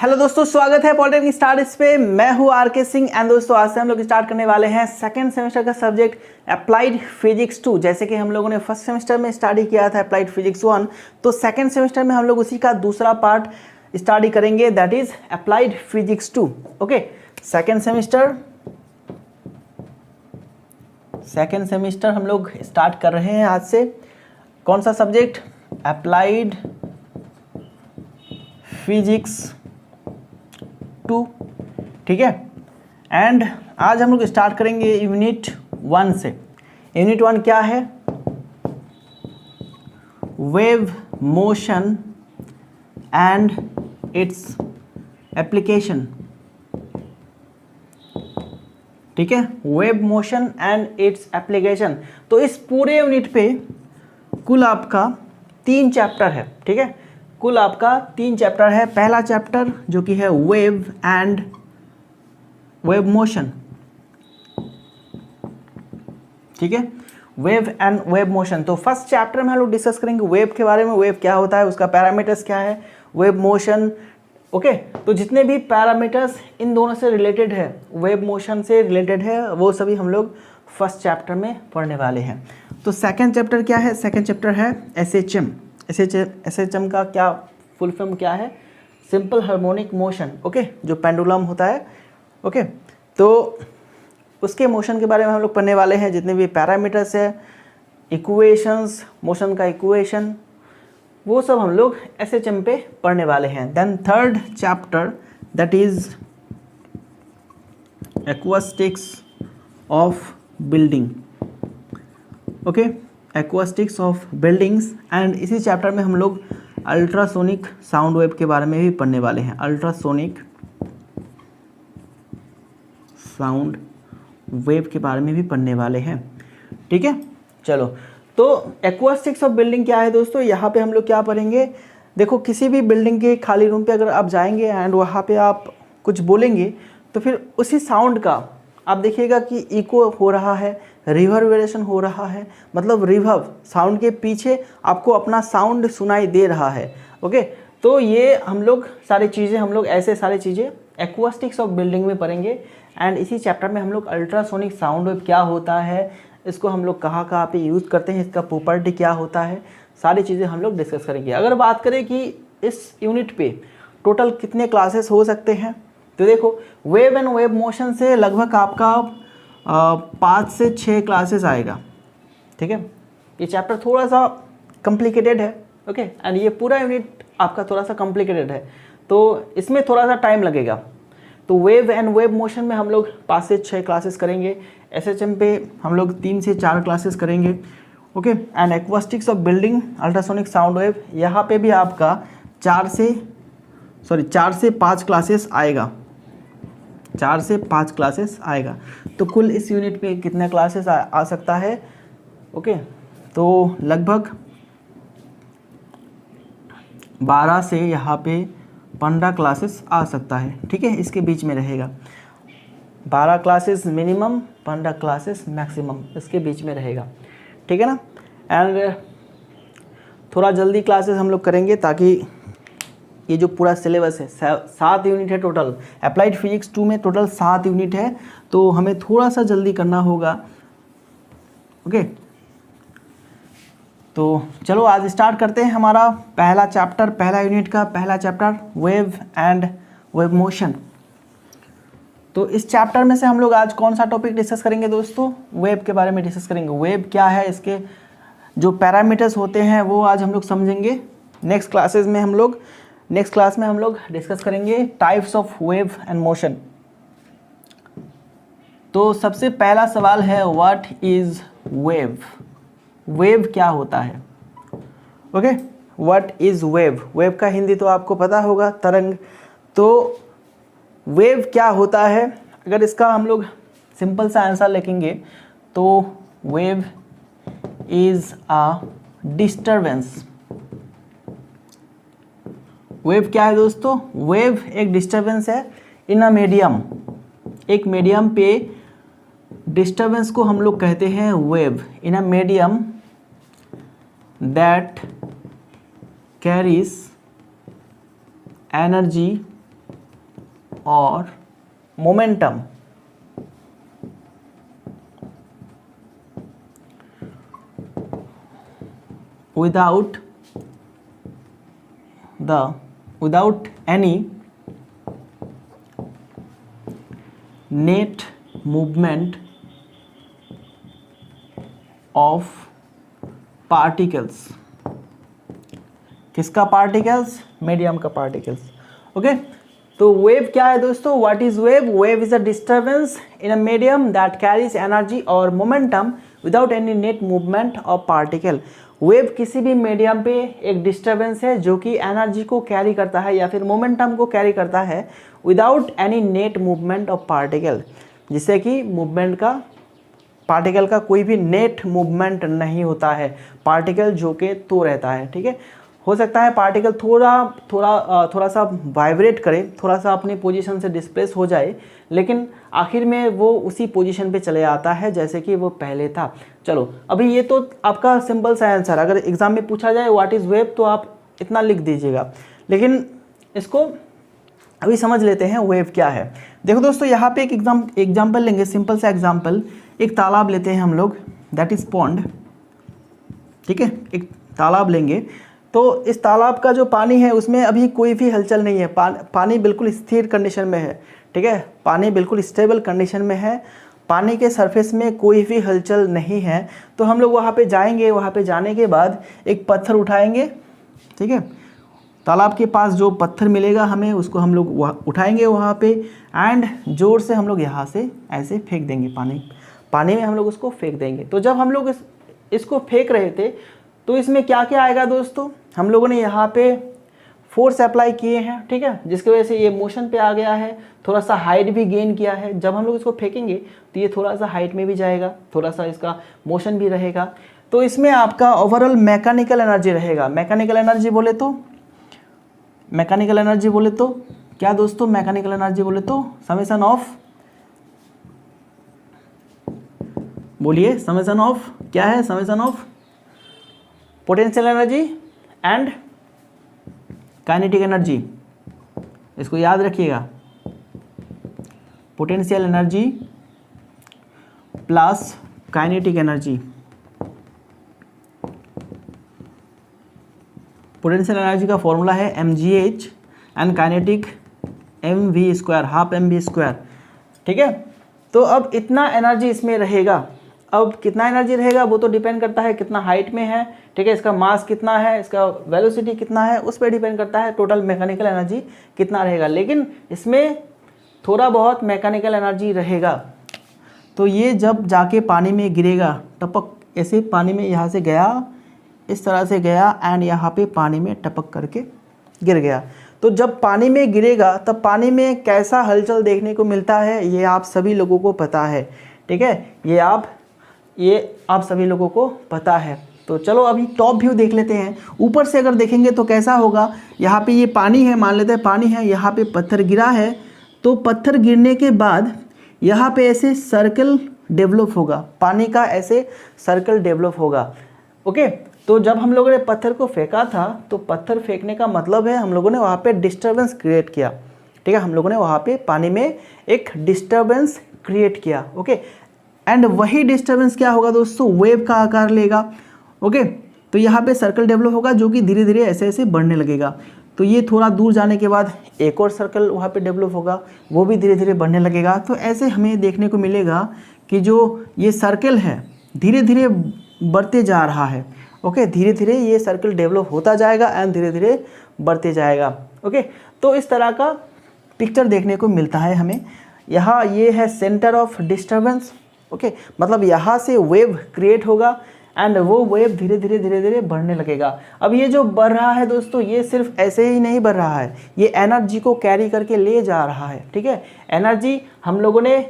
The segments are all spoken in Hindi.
हेलो दोस्तों, स्वागत है पॉलिटेक्निक स्टार्ट पे। मैं हूं आर.के. सिंह एंड दोस्तों आज से हम लोग स्टार्ट करने वाले हैं सेकंड सेमेस्टर का सब्जेक्ट अप्लाइड फिजिक्स 2। जैसे कि हम लोगों ने फर्स्ट सेमेस्टर में स्टडी किया था अप्लाइड फिजिक्स 1, तो सेकंड सेमेस्टर में हम लोग उसी का दूसरा पार्ट स्टडी करेंगे, that is applied physics 2। Okay, second semester हम लोग स्टार्ट कर रहे हैं आज से। कौन सा सब्जेक्ट? अप्लाइड फिजिक्स 2, ठीक है। एंड आज हम लोग स्टार्ट करेंगे यूनिट 1 से। यूनिट 1 क्या है? Wave motion and its application, ठीक है। Wave motion and its application. तो इस पूरे यूनिट पे कुल आपका 3 चैप्टर है, ठीक है। कुल आपका 3 चैप्टर है। पहला चैप्टर जो कि है वेव एंड वेव मोशन, ठीक है। Wave and wave motion. तो फर्स्ट चैप्टर में हम लोग डिस्कस करेंगे वेव के बारे में। वेव क्या होता है, उसका पैरामीटर्स क्या है, वेव मोशन। ओके, तो जितने भी पैरामीटर्स इन दोनों से रिलेटेड है, वेव मोशन से रिलेटेड है, वो सभी हम लोग फर्स्ट चैप्टर में पढ़ने वाले हैं। तो सेकेंड चैप्टर क्या है? सेकेंड चैप्टर है SHM। SHM का क्या फुल फॉर्म क्या है? Simple harmonic motion. ओके, जो पेंडुलम होता है। ओके, तो उसके मोशन के बारे में हम लोग पढ़ने वाले हैं। जितने भी पैरामीटर्स है, इक्वेशंस, मोशन का इक्वेशन, वो सब हम लोग SHM पे पढ़ने वाले हैं। Then third chapter that is acoustics of building. Okay, acoustics of buildings. And इसी चैप्टर में हम लोग अल्ट्रासोनिक साउंड वेव के बारे में भी पढ़ने वाले हैं। अल्ट्रासोनिक साउंड वेव के बारे में भी पढ़ने वाले हैं, ठीक है। चलो, तो एक्वास्टिक्स ऑफ बिल्डिंग क्या है दोस्तों? यहाँ पे हम लोग क्या पढ़ेंगे? देखो, किसी भी बिल्डिंग के खाली रूम पे अगर आप जाएंगे एंड वहाँ पे आप कुछ बोलेंगे तो फिर उसी साउंड का आप देखिएगा कि इको हो रहा है, रिवर्बरेशन हो रहा है, मतलब रिवर्ब साउंड के पीछे आपको अपना साउंड सुनाई दे रहा है। ओके, तो ये हम लोग सारी चीज़ें ऐसे सारी चीज़ें एक्वास्टिक्स ऑफ बिल्डिंग में पढ़ेंगे। एंड इसी चैप्टर में हम लोग अल्ट्रासोनिक साउंड वेव क्या होता है, इसको हम लोग कहाँ कहाँ पे यूज़ करते हैं, इसका प्रॉपर्टी क्या होता है, सारी चीज़ें हम लोग डिस्कस करेंगे। अगर बात करें कि इस यूनिट पे टोटल कितने क्लासेस हो सकते हैं, तो देखो, वेव एंड वेव मोशन से लगभग आपका 5 से 6 क्लासेस आएगा, ठीक है। ये चैप्टर थोड़ा सा कॉम्प्लिकेटेड है, ओके, एंड ये पूरा यूनिट आपका थोड़ा सा कॉम्प्लिकेटेड है, तो इसमें थोड़ा सा टाइम लगेगा। तो वेव एंड वेव मोशन में हम लोग 5 से 6 क्लासेस करेंगे। SHM पे हम लोग 3 से 4 क्लासेस करेंगे, okay. And acoustics of building, ultrasonic sound wave, यहाँ पे भी आपका 4 से 5 क्लासेस आएगा। 4 से 5 क्लासेस आएगा। तो कुल इस यूनिट पे कितने क्लासेस आ सकता है? ओके, तो लगभग 12 से यहाँ पे 15 क्लासेस आ सकता है, ठीक है। इसके बीच में रहेगा 12 क्लासेस मिनिमम, 15 क्लासेस मैक्सिमम, इसके बीच में रहेगा, ठीक है ना। एंड थोड़ा जल्दी क्लासेस हम लोग करेंगे ताकि ये जो पूरा सिलेबस है, 7 यूनिट है टोटल। अप्लाइड फिजिक्स 2 में टोटल 7 यूनिट है, तो हमें थोड़ा सा जल्दी करना होगा, ओके। तो चलो आज स्टार्ट करते हैं हमारा पहला चैप्टर, पहला यूनिट का पहला chapter, wave and wave motion. तो इस चैप्टर में से हम लोग आज कौन सा टॉपिक डिस्कस करेंगे दोस्तों? वेव के बारे में डिस्कस करेंगे। वेव क्या है, इसके जो पैरामीटर्स होते हैं वो आज हम लोग समझेंगे। नेक्स्ट क्लास में हम लोग डिस्कस करेंगे types of wave and motion. तो सबसे पहला सवाल है, व्हाट इज वेव? वेव क्या होता है? Okay, what is wave? Wave का हिंदी तो आपको पता होगा, तरंग। तो वेव क्या होता है? अगर इसका हम लोग सिंपल सा आंसर लिखेंगे तो wave is a disturbance. Wave क्या है दोस्तों? वेव एक डिस्टरबेंस है इन अ मीडियम। एक मीडियम पे डिस्टरबेंस को हम लोग कहते हैं wave in a medium that carries energy और momentum without any net movement of particles। किसका पार्टिकल्स? मीडियम का पार्टिकल्स। ओके, तो वेव क्या है दोस्तों? What is wave? Wave is a disturbance in a medium that carries energy और momentum without any net movement of particle. Wave किसी भी मीडियम पे एक डिस्टर्बेंस है जो कि एनर्जी को कैरी करता है या फिर मोमेंटम को कैरी करता है without any net movement of particle, जिससे कि मूवमेंट का पार्टिकल का कोई भी नेट मूवमेंट नहीं होता है, पार्टिकल जो कि तो रहता है। ठीक है, हो सकता है पार्टिकल थोड़ा सा वाइब्रेट करे, थोड़ा सा अपनी पोजीशन से डिस्प्लेस हो जाए, लेकिन आखिर में वो उसी पोजीशन पे चले आता है जैसे कि वो पहले था। चलो, अभी ये तो आपका सिंपल सा आंसर, अगर एग्जाम में पूछा जाए व्हाट इज़ वेव तो आप इतना लिख दीजिएगा, लेकिन इसको अभी समझ लेते हैं वेव क्या है। देखो दोस्तों, यहाँ पे एक एग्जाम्पल लेंगे, सिंपल सा एग्जाम्पल। एक तालाब लेते हैं हम लोग, दैट इज़ पॉन्ड। ठीक है, एक तालाब लेंगे, तो इस तालाब का जो पानी है उसमें अभी कोई भी हलचल नहीं है, पानी बिल्कुल स्थिर कंडीशन में है। ठीक है, पानी बिल्कुल स्टेबल कंडीशन में है, पानी के सरफेस में कोई भी हलचल नहीं है। तो हम लोग वहाँ पे जाएंगे, वहाँ पे जाने के बाद एक पत्थर उठाएंगे। ठीक है, तालाब के पास जो पत्थर मिलेगा हमें, उसको हम लोग उठाएंगे वहाँ पे, एंड जोर से हम लोग यहाँ से ऐसे फेंक देंगे, पानी में हम लोग उसको फेंक देंगे। तो जब हम लोग इसको फेंक रहे थे तो इसमें क्या क्या आएगा दोस्तों? हम लोगों ने यहाँ पे फोर्स अप्लाई किए हैं। ठीक है, जिसकी वजह से ये मोशन पे आ गया है, थोड़ा सा हाइट भी गेन किया है। जब हम लोग इसको फेंकेंगे तो ये थोड़ा सा हाइट में भी जाएगा, थोड़ा सा इसका मोशन भी रहेगा। तो इसमें आपका ओवरऑल मैकेनिकल एनर्जी रहेगा। मैकेनिकल एनर्जी बोले तो क्या दोस्तों? मैकेनिकल एनर्जी बोले तो समेशन ऑफ, बोलिए, समेशन ऑफ क्या है? Summation of potential energy and kinetic energy. इसको याद रखिएगा, potential energy plus kinetic energy. Potential energy का फॉर्मूला है mgh and kinetic mv², half mv²। ठीक है, तो अब इतना एनर्जी इसमें रहेगा। अब कितना एनर्जी रहेगा वो तो डिपेंड करता है कितना हाइट में है। ठीक है, इसका मास कितना है, इसका वेलोसिटी कितना है, उस पर डिपेंड करता है टोटल मैकेनिकल एनर्जी कितना रहेगा। लेकिन इसमें थोड़ा बहुत मैकेनिकल एनर्जी रहेगा। तो ये जब जाके पानी में गिरेगा, टपक ऐसे पानी में यहाँ से गया, इस तरह से गया, एंड यहाँ पे पानी में टपक करके गिर गया। तो जब पानी में गिरेगा तब पानी में कैसा हलचल देखने को मिलता है ये आप सभी लोगों को पता है। ठीक है, ये आप सभी लोगों को पता है। तो चलो अभी टॉप व्यू देख लेते हैं। ऊपर से अगर देखेंगे तो कैसा होगा? यहाँ पे ये पानी है, मान लेते हैं पानी है, यहाँ पे पत्थर गिरा है, तो पत्थर गिरने के बाद यहाँ पे ऐसे सर्कल डेवलप होगा, पानी का ऐसे सर्कल डेवलप होगा। ओके, तो जब हम लोगों ने पत्थर को फेंका था तो पत्थर फेंकने का मतलब है हम लोगों ने वहाँ पे डिस्टर्बेंस क्रिएट किया। ठीक है, हम लोगों ने वहाँ पे पानी में एक डिस्टर्बेंस क्रिएट किया। ओके, एंड वही डिस्टर्बेंस क्या होगा दोस्तों? वेव का आकार लेगा। ओके, तो यहाँ पे सर्कल डेवलप होगा जो कि धीरे धीरे ऐसे ऐसे बढ़ने लगेगा। तो ये थोड़ा दूर जाने के बाद एक और सर्कल वहाँ पे डेवलप होगा, वो भी धीरे धीरे बढ़ने लगेगा। तो ऐसे हमें देखने को मिलेगा कि जो ये सर्कल है धीरे धीरे बढ़ते जा रहा है। ओके, धीरे धीरे ये सर्कल डेवलप होता जाएगा एंड धीरे धीरे बढ़ते जाएगा। ओके, तो इस तरह का पिक्चर देखने को मिलता है हमें। यहाँ ये है सेंटर ऑफ डिस्टर्बेंस। ओके, मतलब यहाँ से वेव क्रिएट होगा एंड वो वेव धीरे धीरे बढ़ने लगेगा। अब ये जो बढ़ रहा है दोस्तों, ये सिर्फ ऐसे ही नहीं बढ़ रहा है, ये एनर्जी को कैरी करके ले जा रहा है। ठीक है, एनर्जी हम लोगों ने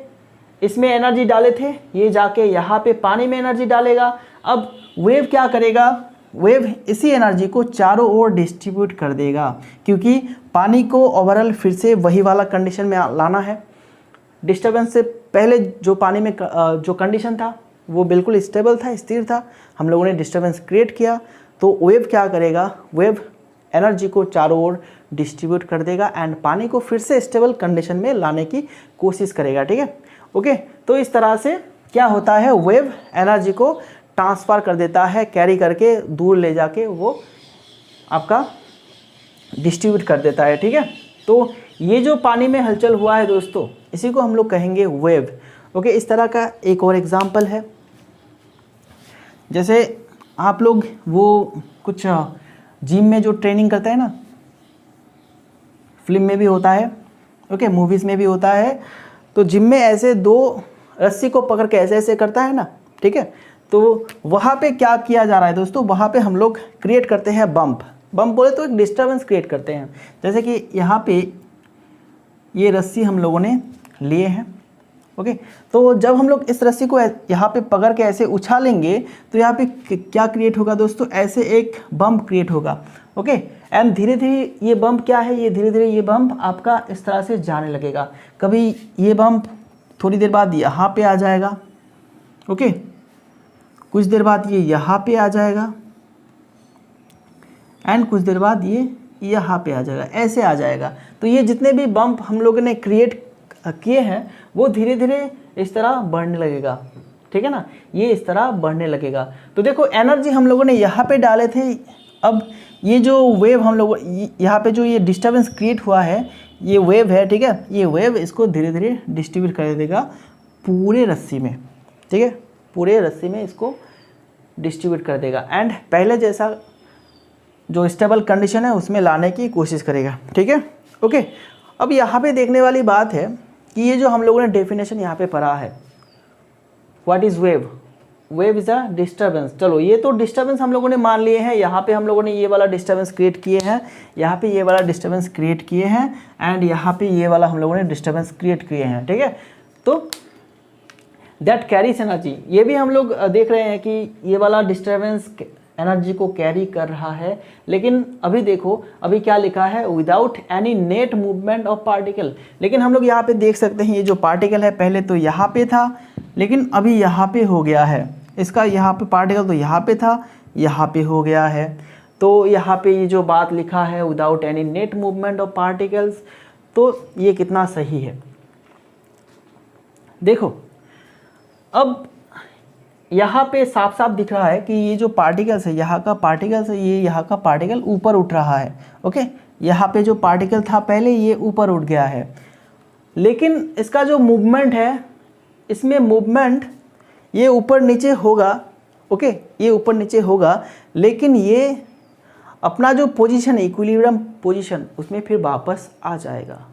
इसमें एनर्जी डाले थे, ये जाके यहाँ पे पानी में एनर्जी डालेगा। अब वेव क्या करेगा? वेव इसी एनर्जी को चारों ओर डिस्ट्रीब्यूट कर देगा, क्योंकि पानी को ओवरऑल फिर से वही वाला कंडीशन में लाना है। डिस्टर्बेंस से पहले जो पानी में जो कंडीशन था वो बिल्कुल स्टेबल था, स्थिर था। हम लोगों ने डिस्टर्बेंस क्रिएट किया, तो वेव क्या करेगा? वेव एनर्जी को चारों ओर डिस्ट्रीब्यूट कर देगा एंड पानी को फिर से स्टेबल कंडीशन में लाने की कोशिश करेगा, ठीक है। ओके, तो इस तरह से क्या होता है, वेव एनर्जी को ट्रांसफ़र कर देता है, कैरी करके दूर ले जाके वो आपका डिस्ट्रीब्यूट कर देता है, ठीक है। तो ये जो पानी में हलचल हुआ है दोस्तों, इसी को हम लोग कहेंगे वेव। ओके, इस तरह का एक और एग्जांपल है, जैसे आप लोग वो कुछ जिम में जो ट्रेनिंग करते हैं ना, फिल्म में भी होता है, ओके, मूवीज़ में भी होता है। तो जिम में ऐसे दो रस्सी को पकड़ के ऐसे ऐसे करता है ना, ठीक है। तो वहाँ पे क्या किया जा रहा है दोस्तों, वहाँ पे हम लोग क्रिएट करते हैं बम्प बोले तो एक डिस्टर्बेंस क्रिएट करते हैं। जैसे कि यहाँ पे ये रस्सी हम लोगों ने लिए हैं, ओके। तो जब हम लोग इस रस्सी को यहाँ पे पकड़ के ऐसे उछालेंगे तो यहाँ पे क्या क्रिएट होगा दोस्तों, ऐसे एक बम्प क्रिएट होगा, ओके। एंड धीरे धीरे ये बम्प क्या है, ये धीरे धीरे ये बम्प आपका इस तरह से जाने लगेगा। कभी ये बम्प थोड़ी देर बाद यहाँ पे आ जाएगा, ओके, कुछ देर बाद ये यहाँ पे आ जाएगा एंड कुछ देर बाद ये यहाँ पे आ जाएगा, ऐसे आ जाएगा। तो ये जितने भी बम्प हम लोगों ने क्रिएट किए हैं वो धीरे धीरे इस तरह बढ़ने लगेगा, ठीक है ना, ये इस तरह बढ़ने लगेगा। तो देखो एनर्जी हम लोगों ने यहाँ पे डाले थे, अब ये जो वेव हम लोग यहाँ पे जो ये डिस्टर्बेंस क्रिएट हुआ है, ये वेव है, ठीक है। ये वेव इसको धीरे धीरे डिस्ट्रीब्यूट कर देगा पूरे रस्सी में, ठीक है, पूरे रस्सी में इसको डिस्ट्रीब्यूट कर देगा एंड पहले जैसा जो स्टेबल कंडीशन है उसमें लाने की कोशिश करेगा, ठीक है। ओके, अब यहाँ पे देखने वाली बात है कि ये जो हम लोगों ने डेफिनेशन यहाँ पे पढ़ा है, what is wave, wave is a disturbance. चलो ये तो डिस्टर्बेंस हम लोगों ने मान लिए हैं, यहाँ पे हम लोगों ने ये वाला डिस्टर्बेंस क्रिएट किए हैं, यहाँ पे ये वाला डिस्टर्बेंस क्रिएट किए हैं एंड यहाँ पे ये वाला हम लोगों ने डिस्टर्बेंस क्रिएट किए हैं, ठीक है। तो दैट कैरीज एनर्जी, ये भी हम लोग देख रहे हैं कि ये वाला डिस्टर्बेंस एनर्जी को कैरी कर रहा है, लेकिन अभी देखो अभी क्या लिखा है, without any net movement of particle. लेकिन हम लोग यहाँ पे देख सकते हैं ये जो पार्टिकल है पहले तो यहाँ पे था लेकिन अभी यहाँ पे हो गया है, इसका यहाँ पे पार्टिकल तो यहाँ पे था, यहाँ पे हो गया है। तो यहाँ पे ये जो बात लिखा है without any net movement of particles, तो ये कितना सही है। देखो अब यहाँ पे साफ साफ दिख रहा है कि ये जो पार्टिकल्स है, यहाँ का पार्टिकल्स है, ये यहाँ का पार्टिकल ऊपर उठ रहा है, ओके। यहाँ पे जो पार्टिकल था पहले ये ऊपर उठ गया है, लेकिन इसका जो मूवमेंट है, इसमें मूवमेंट ये ऊपर नीचे होगा, ओके, ये ऊपर नीचे होगा, लेकिन ये अपना जो पोजीशन है, इक्विलिब्रियम पोजीशन, उसमें फिर वापस आ जाएगा,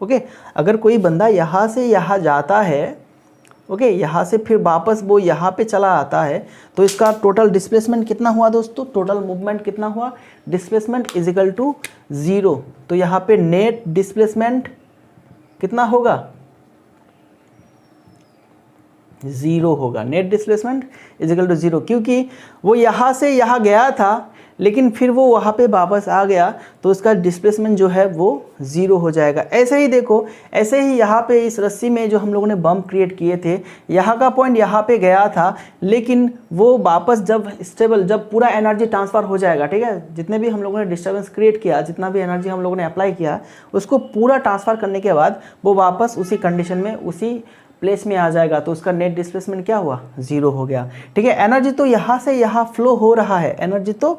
ओके। अगर कोई बंदा यहाँ से यहाँ जाता है, ओके, यहाँ से फिर वापस वो यहाँ पे चला आता है, तो इसका टोटल डिस्प्लेसमेंट कितना हुआ दोस्तों, टोटल मूवमेंट कितना हुआ, डिस्प्लेसमेंट इज इक्वल टू 0। तो यहाँ पे नेट डिस्प्लेसमेंट कितना होगा, 0 होगा, net displacement is equal to 0, क्योंकि वो यहाँ से यहाँ गया था लेकिन फिर वो वहाँ पे वापस आ गया, तो उसका डिस्प्लेसमेंट जो है वो 0 हो जाएगा। ऐसे ही देखो, ऐसे ही यहाँ पे इस रस्सी में जो हम लोगों ने बम्प क्रिएट किए थे, यहाँ का पॉइंट यहाँ पे गया था, लेकिन वो वापस जब स्टेबल, जब पूरा एनर्जी ट्रांसफ़र हो जाएगा, ठीक है, जितने भी हम लोगों ने डिस्टर्बेंस क्रिएट किया, जितना भी एनर्जी हम लोगों ने अप्लाई किया, उसको पूरा ट्रांसफ़र करने के बाद वो वापस उसी कंडीशन में उसी प्लेस में आ जाएगा, तो उसका नेट डिस्प्लेसमेंट क्या हुआ, 0 हो गया, ठीक है। एनर्जी तो यहाँ से यहाँ फ्लो हो रहा है, एनर्जी तो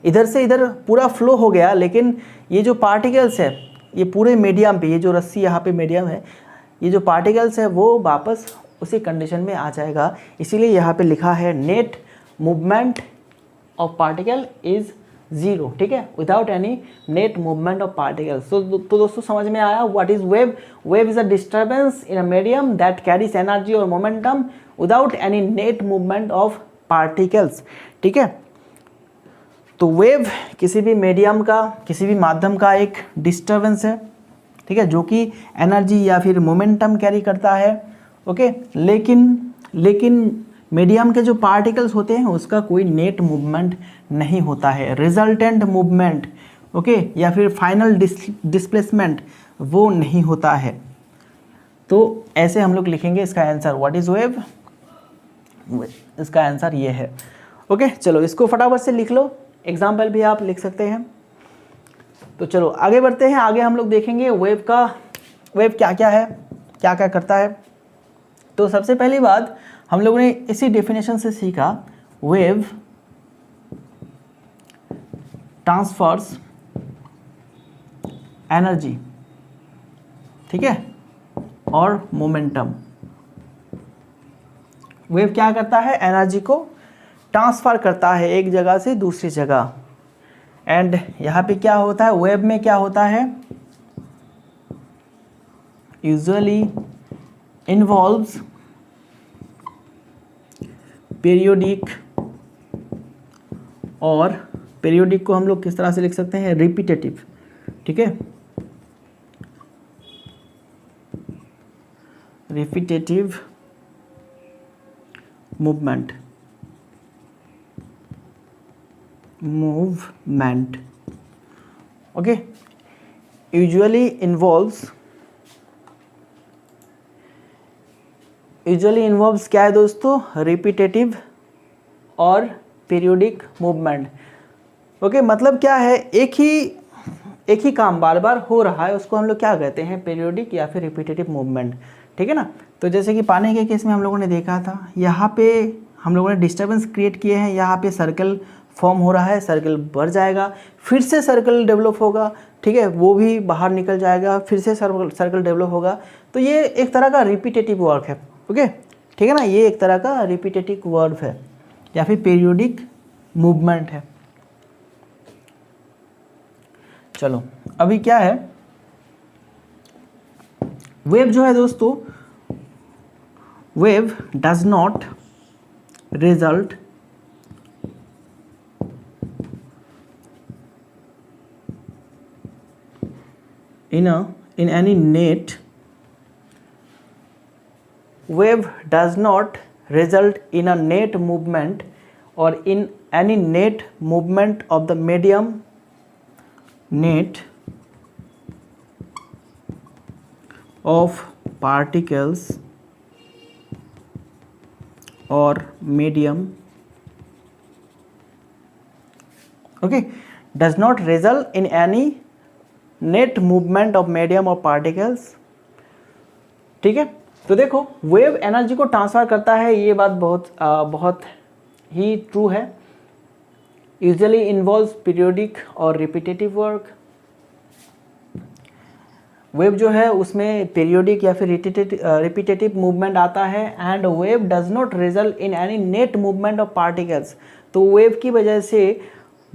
इधर से इधर पूरा फ्लो हो गया, लेकिन ये जो पार्टिकल्स है ये पूरे मीडियम पे, ये जो रस्सी यहाँ पे मीडियम है, ये जो पार्टिकल्स है वो वापस उसी कंडीशन में आ जाएगा। इसीलिए यहाँ पे लिखा है net movement of particle is 0, ठीक है, without any net movement of particles. तो दोस्तों समझ में आया what is wave. Wave is a disturbance in a medium that carries energy और momentum without any net movement of particles, ठीक है। तो वेव किसी भी मीडियम का, किसी भी माध्यम का एक डिस्टर्बेंस है, ठीक है, जो कि एनर्जी या फिर मोमेंटम कैरी करता है, ओके। लेकिन मीडियम के जो पार्टिकल्स होते हैं उसका कोई नेट मूवमेंट नहीं होता है, रिजल्टेंट मूवमेंट, ओके, या फिर फाइनल डिस्प्लेसमेंट वो नहीं होता है। तो ऐसे हम लोग लिखेंगे इसका आंसर, व्हाट इज़ वेव, इसका आंसर ये है, ओके। चलो इसको फटाफट से लिख लो, एग्जाम्पल भी आप लिख सकते हैं। तो चलो आगे बढ़ते हैं। आगे हम लोग देखेंगे वेव क्या क्या है, क्या क्या करता है। तो सबसे पहली बात हम लोगों ने इसी डेफिनेशन से सीखा, वेव ट्रांसफर्स एनर्जी, ठीक है, और मोमेंटम। वेव क्या करता है, एनर्जी को ट्रांसफर करता है एक जगह से दूसरी जगह। एंड यहाँ पे क्या होता है, वेव में क्या होता है, यूजुअली इन्वॉल्व्स पीरियोडिक, और पीरियोडिक को हम लोग किस तरह से लिख सकते हैं, रिपीटेटिव, ठीक है, repetitive movement, okay. Usually involves क्या है दोस्तों, रिपीटेटिव और पीरियोडिक मूवमेंट। ओके, मतलब क्या है, एक ही काम बार बार हो रहा है, उसको हम लोग क्या कहते हैं, पीरियोडिक या फिर रिपीटेटिव मूवमेंट, ठीक है ना। तो जैसे कि पानी के केस में हम लोगों ने देखा था, यहाँ पे हम लोगों ने डिस्टर्बेंस क्रिएट किए हैं, यहाँ पे सर्कल फॉर्म हो रहा है, सर्कल बढ़ जाएगा, फिर से सर्कल डेवलप होगा, ठीक है, वो भी बाहर निकल जाएगा, फिर से सर्कल डेवलप होगा। तो ये एक तरह का रिपीटेटिव वर्क है, ओके, ठीक है ना, ये एक तरह का रिपीटेटिव वर्क है या फिर पीरियोडिक मूवमेंट है। चलो अभी क्या है, वेव जो है दोस्तों, wave does not result in any net, wave does not result in a net movement or in any net movement of the medium, net of particles or medium, okay, does not result in any net movement of medium और पार्टिकल्स, ठीक है। तो देखो वेव एनर्जी को ट्रांसफर करता है, ये बात बहुत ही ट्रू है। यूजुअली इन्वॉल्व्स पीरियोडिक और रिपीटेटिव वर्क। वेव जो है उसमें पीरियोडिक या फिर रिपीटेटिव मूवमेंट आता है। And wave does not result in any net movement of particles. तो वेव की वजह से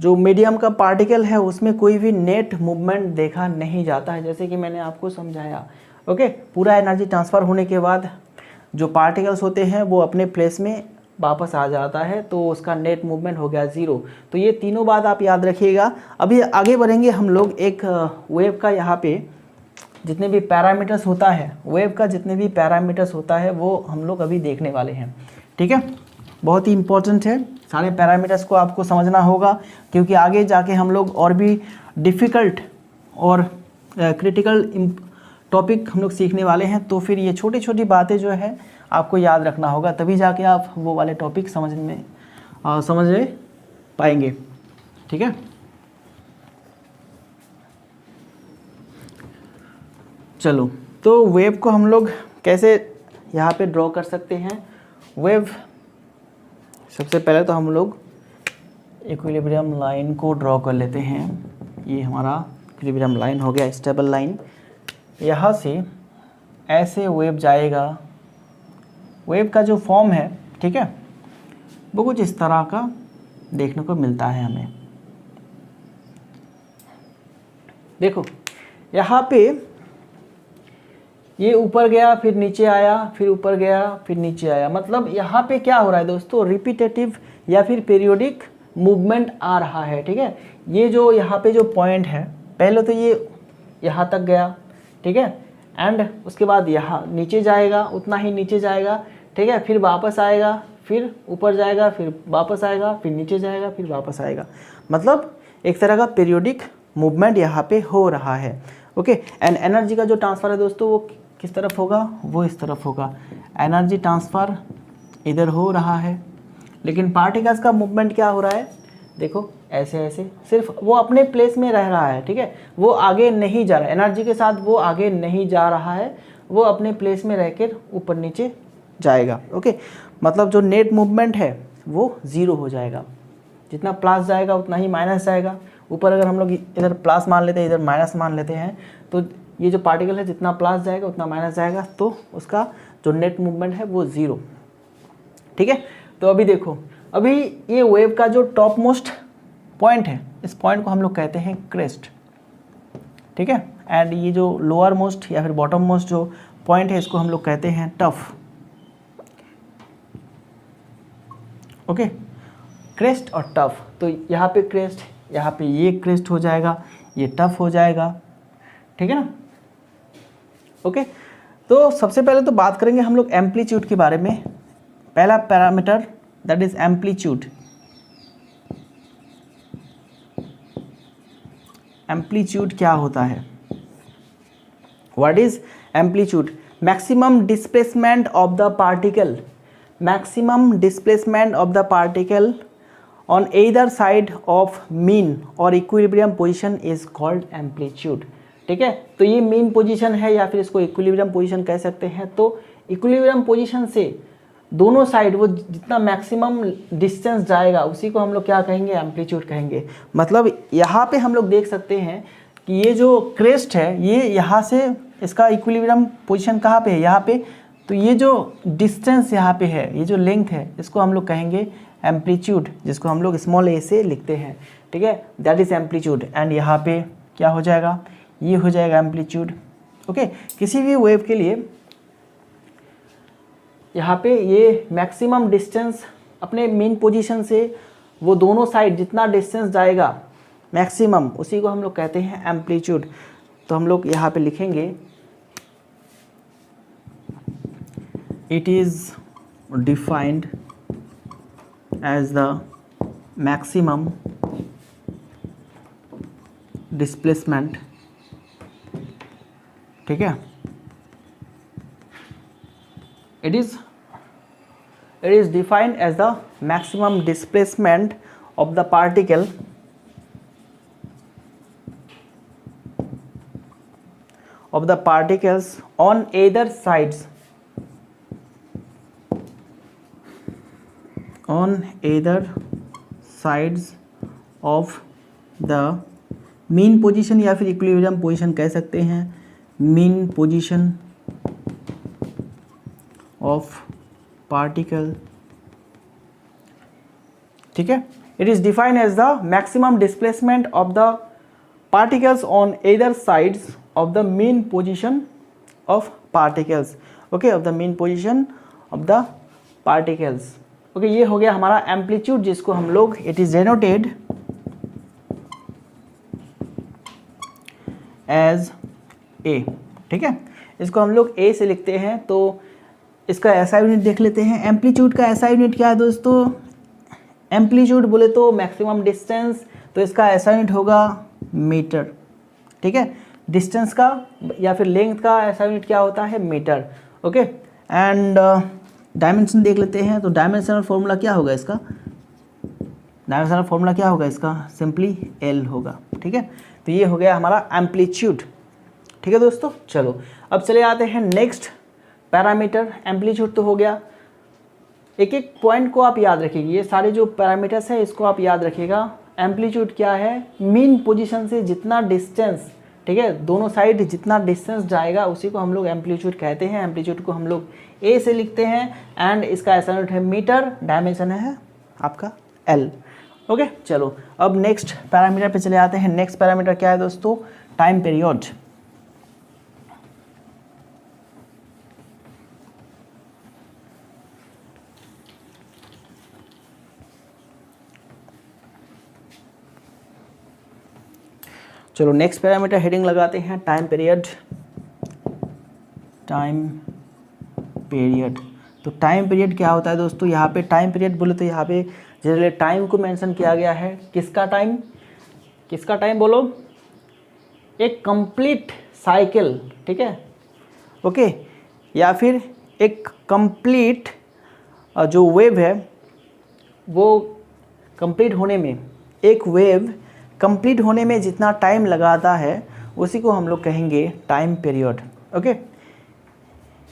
जो मीडियम का पार्टिकल है उसमें कोई भी नेट मूवमेंट देखा नहीं जाता है, जैसे कि मैंने आपको समझाया, ओके। पूरा एनर्जी ट्रांसफ़र होने के बाद जो पार्टिकल्स होते हैं वो अपने प्लेस में वापस आ जाता है, तो उसका नेट मूवमेंट हो गया ज़ीरो। तो ये तीनों बात आप याद रखिएगा। अभी आगे बढ़ेंगे हम लोग, एक वेव का यहाँ पे जितने भी पैरामीटर्स होता है, वेव का जितने भी पैरामीटर्स होता है वो हम लोग अभी देखने वाले हैं, ठीक है। बहुत ही इम्पोर्टेंट है, सारे पैरामीटर्स को आपको समझना होगा, क्योंकि आगे जाके हम लोग और भी डिफ़िकल्ट और क्रिटिकल टॉपिक हम लोग सीखने वाले हैं। तो फिर ये छोटी छोटी बातें जो है आपको याद रखना होगा, तभी जाके आप वो वाले टॉपिक समझ पाएंगे, ठीक है। चलो, तो वेव को हम लोग कैसे यहाँ पे ड्रॉ कर सकते हैं। वेव सबसे पहले तो हम लोग इक्विलिब्रियम लाइन को ड्रॉ कर लेते हैं। ये हमारा इक्विलिब्रियम लाइन हो गया, स्टेबल लाइन। यहाँ से ऐसे वेव जाएगा, वेव का जो फॉर्म है, ठीक है, वो कुछ इस तरह का देखने को मिलता है हमें। देखो यहाँ पे ये ऊपर गया, फिर नीचे आया, फिर ऊपर गया, फिर नीचे आया। मतलब यहाँ पे क्या हो रहा है दोस्तों, रिपीटेटिव या फिर पीरियोडिक मूवमेंट आ रहा है, ठीक है। ये जो यहाँ पे जो पॉइंट है, पहले तो ये यहाँ तक गया, ठीक है, एंड उसके बाद यहाँ नीचे जाएगा, उतना ही नीचे जाएगा, ठीक है, फिर वापस आएगा, फिर ऊपर जाएगा, फिर वापस आएगा, फिर नीचे जाएगा, फिर वापस आएगा। मतलब एक तरह का पीरियोडिक मूवमेंट यहाँ पे हो रहा है, ओके। एंड एनर्जी का जो ट्रांसफ़र है दोस्तों वो किस तरफ होगा, वो इस तरफ होगा। एनर्जी ट्रांसफ़र इधर हो रहा है, लेकिन पार्टिकल्स का मूवमेंट क्या हो रहा है, देखो ऐसे ऐसे, सिर्फ वो अपने प्लेस में रह रहा है, ठीक है, वो आगे नहीं जा रहा है, एनर्जी के साथ वो आगे नहीं जा रहा है, वो अपने प्लेस में रहकर ऊपर नीचे जाएगा। ओके, मतलब जो नेट मूवमेंट है वो ज़ीरो हो जाएगा, जितना प्लस जाएगा उतना ही माइनस जाएगा। ऊपर अगर हम लोग इधर प्लस मान लेते हैं, इधर माइनस मान लेते हैं, तो ये जो पार्टिकल है जितना प्लस जाएगा उतना माइनस जाएगा, तो उसका जो नेट मूवमेंट है वो ज़ीरो। ठीक है, तो अभी देखो, अभी ये वेव का जो टॉप मोस्ट पॉइंट है, इस पॉइंट को हम लोग कहते हैं क्रेस्ट। ठीक है, एंड ये जो लोअर मोस्ट या फिर बॉटम मोस्ट जो पॉइंट है इसको हम लोग कहते हैं टफ। ओके, क्रेस्ट और टफ, तो यहाँ पे क्रेस्ट, यहाँ पे ये क्रेस्ट हो जाएगा, ये टफ हो जाएगा। ठीक है ना। ओके, तो सबसे पहले तो बात करेंगे हम लोग एम्पलीट्यूड के बारे में। पहला parameter that is amplitude. Amplitude क्या होता है? What is amplitude? Maximum displacement of the particle, maximum displacement of the particle on either side of mean और equilibrium position is called amplitude. ठीक है, तो ये मीन पोजीशन है या फिर इसको इक्विलिब्रियम पोजीशन कह सकते हैं। तो इक्विलिब्रियम पोजीशन से दोनों साइड वो जितना मैक्सिमम डिस्टेंस जाएगा उसी को हम लोग क्या कहेंगे? एम्पलीट्यूड कहेंगे। मतलब यहाँ पे हम लोग देख सकते हैं कि ये जो क्रेस्ट है ये यहाँ से इसका इक्विलिब्रियम पोजीशन कहाँ पे है? यहाँ पे। तो ये जो डिस्टेंस यहाँ पे है, ये जो लेंथ है, इसको हम लोग कहेंगे एम्पलीट्यूड, जिसको हम लोग स्मॉल ए से लिखते हैं। ठीक है, दैट इज एम्पलीट्यूड। एंड यहाँ पे क्या हो जाएगा? ये हो जाएगा एम्पलीट्यूड। ओके, किसी भी वेव के लिए यहाँ पे ये मैक्सिमम डिस्टेंस अपने मेन पोजीशन से वो दोनों साइड जितना डिस्टेंस जाएगा मैक्सिमम, उसी को हम लोग कहते हैं एम्पलीट्यूड। तो हम लोग यहाँ पे लिखेंगे it is defined as the maximum displacement. ठीक है, it is defined as the maximum displacement of the particle of the particles on either sides of the mean position या फिर इक्विलिब्रियम पोजीशन कह सकते हैं, mean position of particle। ठीक है, it is defined as the maximum displacement of the particles on either sides of the mean position of particles। okay, of the mean position of the particles। okay, ये हो गया हमारा एम्पलीट्यूड, जिसको हम लोग it is denoted as A। ठीक है, इसको हम लोग A से लिखते हैं। तो इसका एसआई यूनिट देख लेते हैं। एम्पलीट्यूड का एसआई यूनिट क्या है दोस्तों? एम्पलीट्यूड बोले तो मैक्सिमम डिस्टेंस, तो इसका एसआई यूनिट होगा मीटर। ठीक है, डिस्टेंस का या फिर लेंथ का एसआई यूनिट क्या होता है? मीटर। ओके, एंड डायमेंशन देख लेते हैं। तो डायमेंशनल फॉर्मूला क्या होगा इसका? डायमेंशनल फॉर्मूला क्या होगा इसका? सिंपली एल होगा। ठीक है, तो ये हो गया हमारा एम्पलीट्यूड। ठीक है दोस्तों, चलो अब चले आते हैं नेक्स्ट पैरामीटर। एम्पलीट्यूड तो हो गया, एक एक पॉइंट को आप याद रखिएगा, ये सारे जो पैरामीटर्स है इसको आप याद रखिएगा। एम्पलीट्यूड क्या है? मीन पोजीशन से जितना डिस्टेंस, ठीक है, दोनों साइड जितना डिस्टेंस जाएगा उसी को हम लोग एम्पलीट्यूड कहते हैं। एम्पलीट्यूड को हम लोग ए से लिखते हैं एंड इसका एसआई यूनिट है मीटर, डायमेंशन है आपका एल। ओके, चलो अब नेक्स्ट पैरामीटर पे चले आते हैं। नेक्स्ट पैरामीटर क्या है दोस्तों? Time period. चलो नेक्स्ट पैरामीटर हेडिंग लगाते हैं टाइम पीरियड। टाइम पीरियड, तो टाइम पीरियड क्या होता है दोस्तों? यहाँ पे टाइम पीरियड बोले तो यहाँ पे जनरली टाइम को मेंशन किया गया है। किसका टाइम? किसका टाइम बोलो? एक कंप्लीट साइकिल। ठीक है, ओके, या फिर एक कंप्लीट जो वेव है वो कंप्लीट होने में एक वेव कंप्लीट होने में जितना टाइम लगाता है उसी को हम लोग कहेंगे टाइम पीरियड। ओके,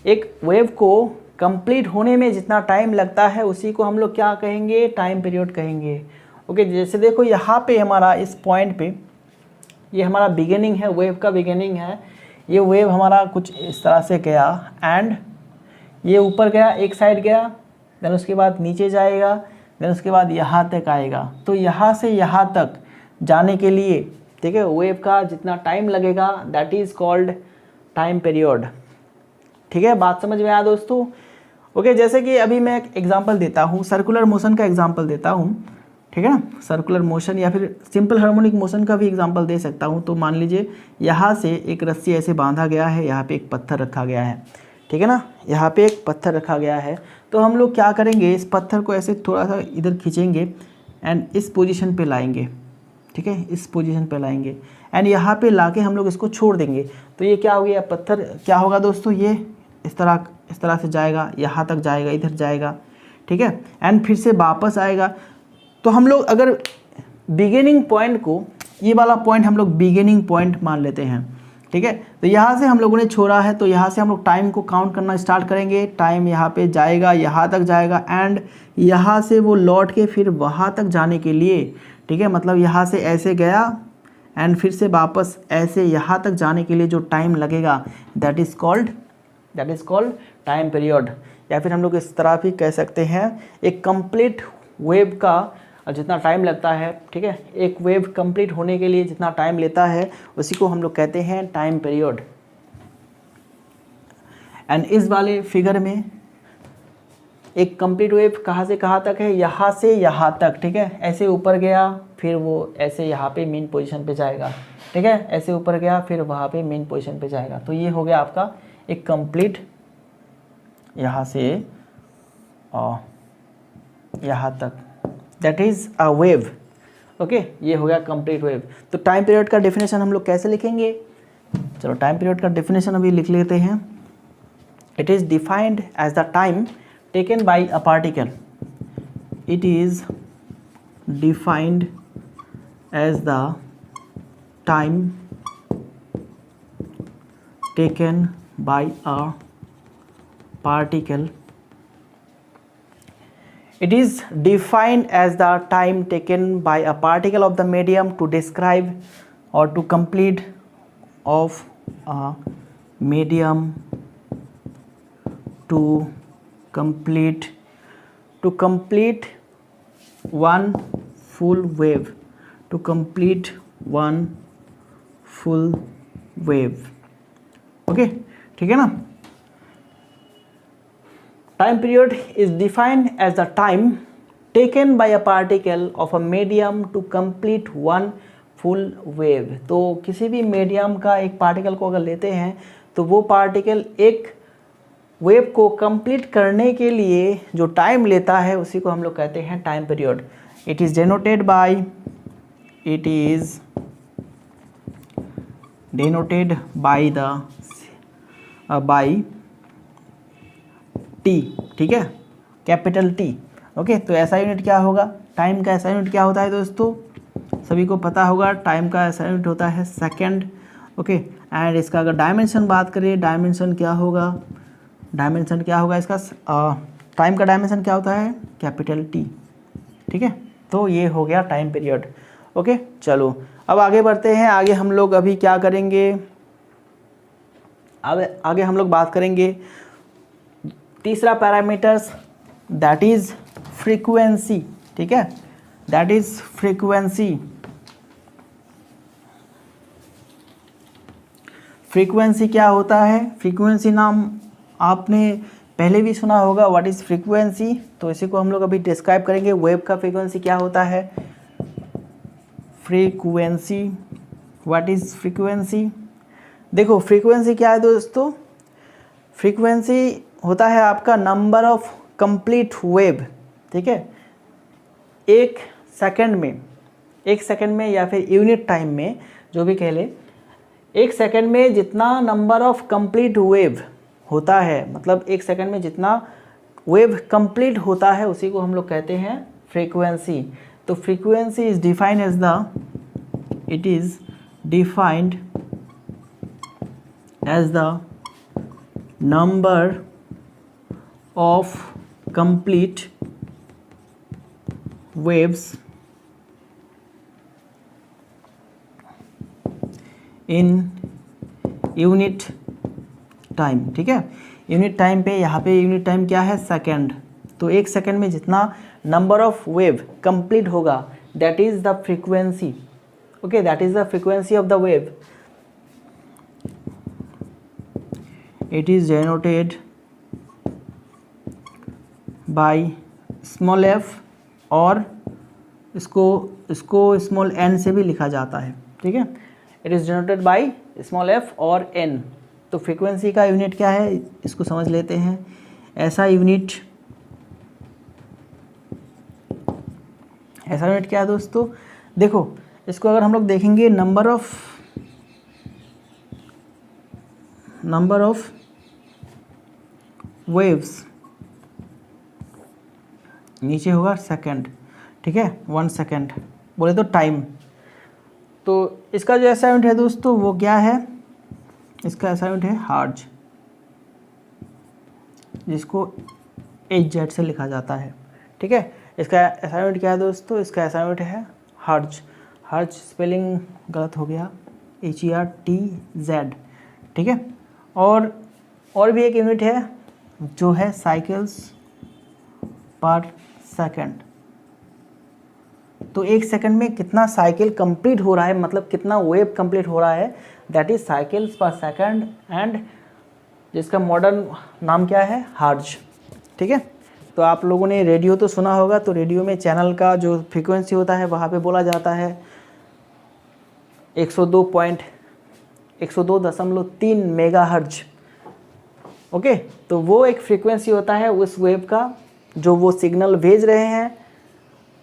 एक वेव को कंप्लीट होने में जितना टाइम लगता है उसी को हम लोग क्या कहेंगे, टाइम पीरियड कहेंगे। ओके, जैसे देखो यहाँ पे हमारा इस पॉइंट पे ये हमारा बिगिनिंग है, वेव का बिगिनिंग है। ये वेव हमारा कुछ इस तरह से गया एंड ये ऊपर गया, एक साइड गया, देन उसके बाद नीचे जाएगा, देन उसके बाद यहाँ तक आएगा। तो यहाँ से यहाँ तक जाने के लिए, ठीक है, वेव का जितना टाइम लगेगा that is called time period. ठीक है, बात समझ में आया दोस्तों। ओके, जैसे कि अभी मैं एक एग्जांपल देता हूँ, सर्कुलर मोशन का एग्जांपल देता हूँ, ठीक है ना, सर्कुलर मोशन या फिर सिंपल हार्मोनिक मोशन का भी एग्जांपल दे सकता हूँ। तो मान लीजिए यहाँ से एक रस्सी ऐसे बांधा गया है, यहाँ पे एक पत्थर रखा गया है, ठीक है ना, यहाँ पे एक पत्थर रखा गया है। तो हम लोग क्या करेंगे, इस पत्थर को ऐसे थोड़ा सा इधर खींचेंगे एंड इस पोजीशन पे लाएंगे, ठीक है, इस पोजीशन पे लाएंगे एंड यहाँ पे लाके हम लोग इसको छोड़ देंगे। तो ये क्या हो गया, पत्थर क्या होगा दोस्तों, ये इस तरह से जाएगा, यहाँ तक जाएगा, इधर जाएगा, ठीक है, एंड फिर से वापस आएगा। तो हम लोग अगर बिगिनिंग पॉइंट को, ये वाला पॉइंट हम लोग बिगिनिंग पॉइंट मान लेते हैं, ठीक है। तो यहाँ से हम लोगों ने छोड़ा है, तो यहाँ से हम लोग टाइम को काउंट करना स्टार्ट करेंगे। टाइम यहाँ पे जाएगा, यहाँ तक जाएगा एंड यहाँ से वो लौट के फिर वहाँ तक जाने के लिए, ठीक है, मतलब यहाँ से ऐसे गया एंड फिर से वापस ऐसे यहाँ तक जाने के लिए जो टाइम लगेगा that is called time period. या फिर हम लोग इस तरह भी कह सकते हैं, एक कंप्लीट वेव का जितना टाइम लगता है, ठीक है, एक वेव कंप्लीट होने के लिए जितना टाइम लेता है उसी को हम लोग कहते हैं टाइम पीरियड। एंड इस वाले फिगर में एक कंप्लीट वेव कहाँ से कहाँ तक है, यहाँ से यहाँ तक, ठीक है, ऐसे ऊपर गया फिर वो ऐसे यहाँ पे मेन पोजीशन पे जाएगा, ठीक है, ऐसे ऊपर गया फिर वहाँ पे मेन पोजीशन पे जाएगा। तो ये हो गया आपका एक कंप्लीट, यहाँ से यहाँ तक, that is a wave. Okay, ये हो गया कंप्लीट वेव। तो टाइम पीरियड का डेफिनेशन हम लोग कैसे लिखेंगे, चलो टाइम पीरियड का डेफिनेशन अभी लिख लेते हैं। It is defined as the time taken by a particle. It is defined as the time taken by a particle. It is defined as the time taken by a particle of the medium to describe or to complete of a medium to complete one full wave, to complete one full wave. Okay, ठीक है ना। Time period is defined as the time taken by a particle of a medium to complete one full wave. तो किसी भी मीडियम का एक पार्टिकल को अगर लेते हैं तो वो पार्टिकल एक वेव को कंप्लीट करने के लिए जो टाइम लेता है उसी को हम लोग कहते हैं time period. It is denoted by by T, ठीक है, कैपिटल टी। ओके, तो ऐसा यूनिट क्या होगा, टाइम का ऐसा यूनिट क्या होता है दोस्तों, सभी को पता होगा, टाइम का ऐसा यूनिट होता है सेकंड। ओके, एंड इसका अगर डायमेंशन बात करें, डायमेंशन क्या होगा इसका, टाइम का डायमेंशन क्या होता है, कैपिटल टी, ठीक है। तो ये हो गया टाइम पीरियड। ओके, चलो अब आगे बढ़ते हैं। आगे हम लोग अभी क्या करेंगे, अब आगे हम लोग बात करेंगे तीसरा पैरामीटर्स, दैट इज फ्रीक्वेंसी, ठीक है, दैट इज फ्रीक्वेंसी। फ्रीक्वेंसी क्या होता है, फ्रीक्वेंसी नाम आपने पहले भी सुना होगा, व्हाट इज फ्रीक्वेंसी। तो इसी को हम लोग अभी डिस्क्राइब करेंगे, वेव का फ्रीक्वेंसी क्या होता है। Frequency, what is frequency. देखो फ्रीक्वेंसी क्या है दोस्तों, फ्रीक्वेंसी होता है आपका नंबर ऑफ कंप्लीट वेव, ठीक है, एक सेकंड में या फिर यूनिट टाइम में, जो भी कह ले, एक सेकंड में जितना नंबर ऑफ कंप्लीट वेव होता है, मतलब एक सेकंड में जितना वेव कंप्लीट होता है उसी को हम लोग कहते हैं फ्रीक्वेंसी। तो frequency is defined as the, it is defined as the number of complete waves in unit time. ठीक है, यूनिट टाइम पे, यहाँ पे यूनिट टाइम क्या है, सेकेंड। तो एक सेकेंड में जितना नंबर ऑफ वेव कंप्लीट होगा that is the frequency. Okay, that is the frequency of the wave. It is denoted by small F, और इसको स्मॉल एन से भी लिखा जाता है। ठीक है, it is denoted by small F और एन। तो फ्रीक्वेंसी का यूनिट क्या है इसको समझ लेते हैं। ऐसा यूनिट क्या है दोस्तों, देखो इसको अगर हम लोग देखेंगे, नंबर ऑफ वेव्स, नीचे होगा सेकंड। ठीक है, 1 सेकंड बोले तो टाइम। तो इसका जो ऐसा यूनिट है दोस्तों वो क्या है, इसका ऐसा यूनिट है हर्ट्ज, जिसको HZ से लिखा जाता है। ठीक है, इसका ऐसा यूनिट क्या है दोस्तों, इसका ऐसा यूनिट है हर्ट्ज। हर्ट्ज स्पेलिंग गलत हो गया, HERTZ। ठीक है, और भी एक यूनिट है जो है साइकिल्स पर सेकंड। तो एक सेकंड में कितना साइकिल कंप्लीट हो रहा है, मतलब कितना वेव कंप्लीट हो रहा है, दैट इज साइकिल्स पर सेकंड, एंड जिसका मॉडर्न नाम क्या है, हर्ट्ज। ठीक है, तो आप लोगों ने रेडियो तो सुना होगा, तो रेडियो में चैनल का जो फ्रीक्वेंसी होता है वहाँ पे बोला जाता है 102.3 मेगाहर्ट्ज। ओके, तो वो एक फ्रीक्वेंसी होता है उस वेव का, जो वो सिग्नल भेज रहे हैं,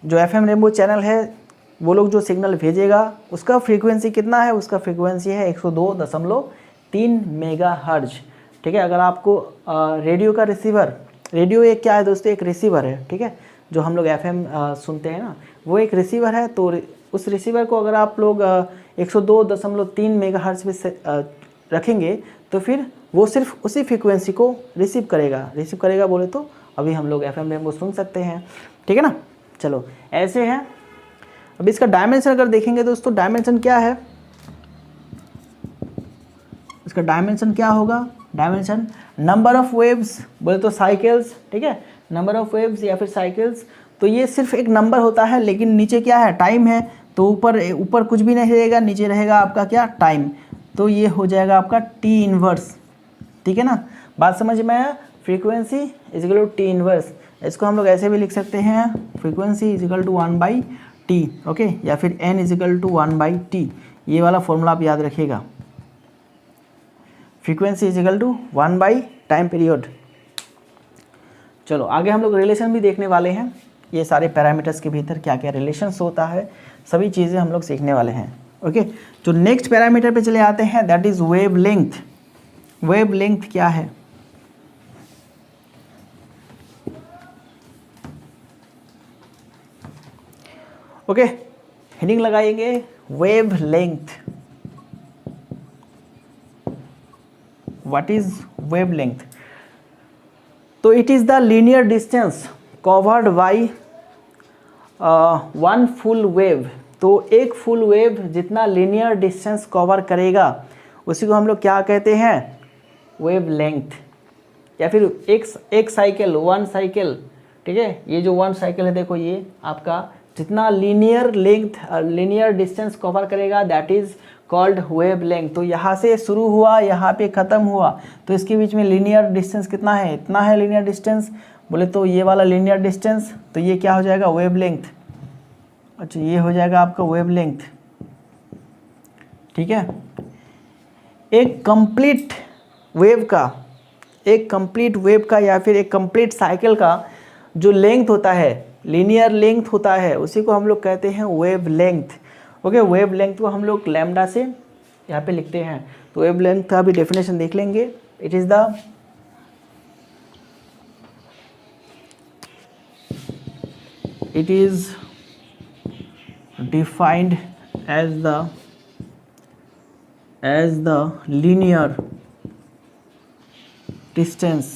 जो FM रेनबो चैनल है, वो लोग जो सिग्नल भेजेगा उसका फ्रीक्वेंसी कितना है, उसका फ्रीक्वेंसी है 102.3 मेगाहर्ट्ज। ठीक है, अगर आपको रेडियो का रिसीवर, रेडियो एक क्या है दोस्तों, एक रिसीवर है। ठीक है, जो हम लोग FM सुनते हैं ना, वो एक रिसीवर है। तो उस रिसीवर को अगर आप लोग 102.3 मेगाहर्ट्ज पे रखेंगे तो फिर वो सिर्फ उसी फ्रीक्वेंसी को रिसीव करेगा बोले तो अभी हम लोग FM रेनबो सुन सकते हैं। ठीक है ना, चलो ऐसे हैं। अब इसका डायमेंशन अगर देखेंगे दोस्तों, डायमेंशन क्या है, इसका डायमेंशन क्या होगा, डायमेंशन नंबर ऑफ वेव्स बोले तो साइकिल्स। ठीक है, नंबर ऑफ वेव्स या फिर साइकिल्स, तो ये सिर्फ एक नंबर होता है, लेकिन नीचे क्या है, टाइम है। तो ऊपर कुछ भी नहीं रहेगा, नीचे रहेगा आपका क्या, टाइम। तो ये हो जाएगा आपका T इनवर्स। ठीक है ना, बात समझ में आया। Frequency is equal to T inverse, इसको हम लोग ऐसे भी लिख सकते हैं, frequency is equal to 1/T। Okay, या फिर N is equal to 1/T। ये वाला फॉर्मूला आप याद रखिएगा, frequency is equal to 1 time period. चलो आगे हम लोग रिलेशन भी देखने वाले हैं, ये सारे पैरामीटर्स के भीतर क्या क्या रिलेशंस होता है, सभी चीज़ें हम लोग सीखने वाले हैं। ओके, जो नेक्स्ट पैरामीटर पे चले आते हैं, that is wavelength. Wavelength क्या है, ओके, हेडिंग लगाएंगे wavelength. What is wavelength, तो it is the linear distance covered by 1 full wave. तो एक फुल वेव जितना लीनियर डिस्टेंस कवर करेगा उसी को हम लोग क्या कहते हैं, वेव लेंथ। या फिर एक साइकिल, 1 साइकिल। ठीक है, ये जो 1 साइकिल है देखो, ये आपका जितना linear length, linear distance cover करेगा that is called wavelength. तो यहाँ से शुरू हुआ, यहाँ पे ख़त्म हुआ, तो इसके बीच में लीनियर डिस्टेंस कितना है, इतना है लीनियर डिस्टेंस बोले तो ये वाला लीनियर डिस्टेंस, तो ये क्या हो जाएगा, वेव लेंथ। अच्छा, ये हो जाएगा आपका वेव लेंथ। ठीक है, एक कंप्लीट वेव का या फिर एक कंप्लीट साइकिल का जो लेंथ होता है, लीनियर लेंथ होता है, उसी को हम लोग कहते हैं wave length. Okay, wave length को हम लोग लैम्डा से यहाँ पे लिखते हैं। तो वेव लेंथ का भी डेफिनेशन देख लेंगे। It is defined as the linear distance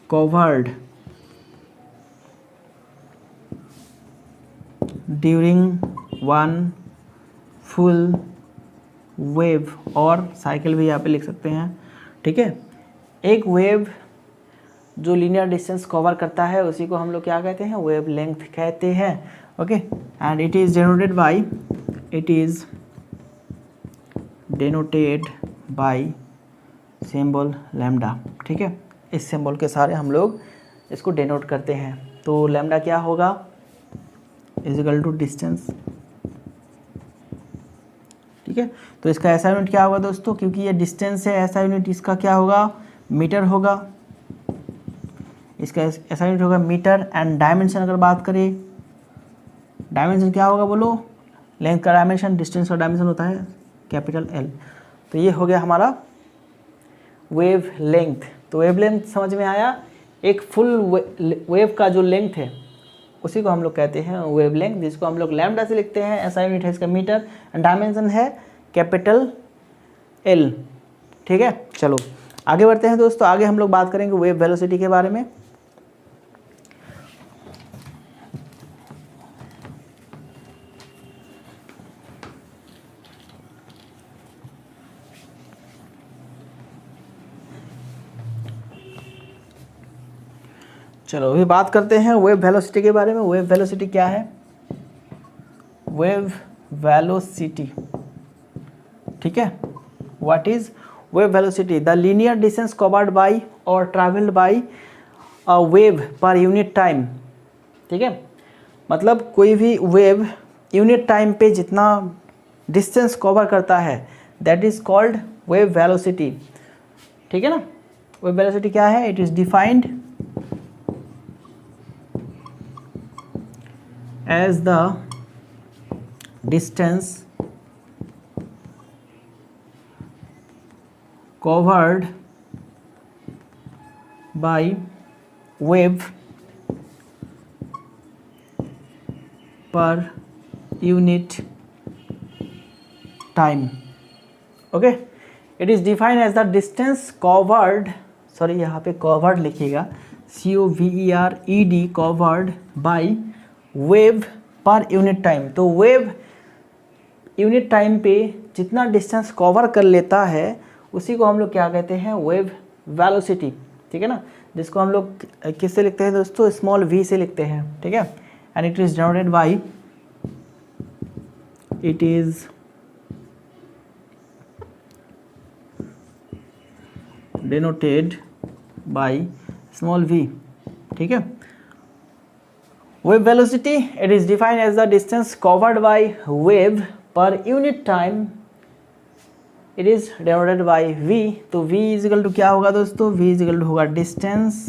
covered during one full wave, और साइकिल भी यहाँ पे लिख सकते हैं, ठीक है। एक वेव जो लीनियर डिस्टेंस कवर करता है उसी को हम लोग क्या कहते हैं, वेव लेंथ कहते हैं, okay. And it is denoted bye symbol lambda, ठीक है। इस सिंबल के सारे हम लोग इसको डेनोट करते हैं। तो लैम्डा क्या होगा, इज इक्वल टू डिस्टेंस, ठीक है। तो इसका ऐसा यूनिट क्या होगा दोस्तों, क्योंकि ये डिस्टेंस है, ऐसा यूनिट इसका क्या होगा, मीटर होगा। इसका ऐसा यूनिट होगा मीटर। एंड डायमेंशन अगर बात करें, डायमेंशन क्या होगा बोलो, लेंथ का डायमेंशन, डिस्टेंस का डायमेंशन होता है कैपिटल एल। तो ये हो गया हमारा वेव लेंथ। तो वेव लेंथ समझ में आया, एक फुल वेव का जो लेंथ है उसी को हम लोग कहते हैं वेव लेंथ, जिसको हम लोग लैम्डा से लिखते हैं। ऐसा यूनिट है इसका मीटर, एंड डायमेंशन है कैपिटल एल, ठीक है। चलो आगे बढ़ते हैं दोस्तों। आगे हम लोग बात करेंगे वेव वेलोसिटी के बारे में। चलो अभी बात करते हैं वेव वेलोसिटी के बारे में। वेव वेलोसिटी क्या है, वेव वेलोसिटी, ठीक है। What is wave velocity, the linear distance covered by और travelled by a wave per unit time, ठीक है। मतलब कोई भी वेव यूनिट टाइम पे जितना डिस्टेंस कवर करता है that is called wave velocity, ठीक है ना। वेव वेलोसिटी क्या है, it is defined as the distance covered by wave per unit time, okay। it is defined as the distance covered, sorry यहाँ पे covered लिखिएगा, COVERED, covered by wave per unit time. तो वेव यूनिट टाइम पे जितना डिस्टेंस कवर कर लेता है उसी को हम लोग क्या कहते हैं, वेव वेलोसिटी, ठीक है ना। जिसको हम लोग किससे लिखते हैं दोस्तों, स्मॉल v से लिखते हैं, ठीक है। And it is denoted by, it is denoted by small v, ठीक है। Wave velocity, it is defined as the distance covered by wave per unit time, it is denoted by v। तो v is equal to क्या होगा दोस्तों, v is equal to होगा distance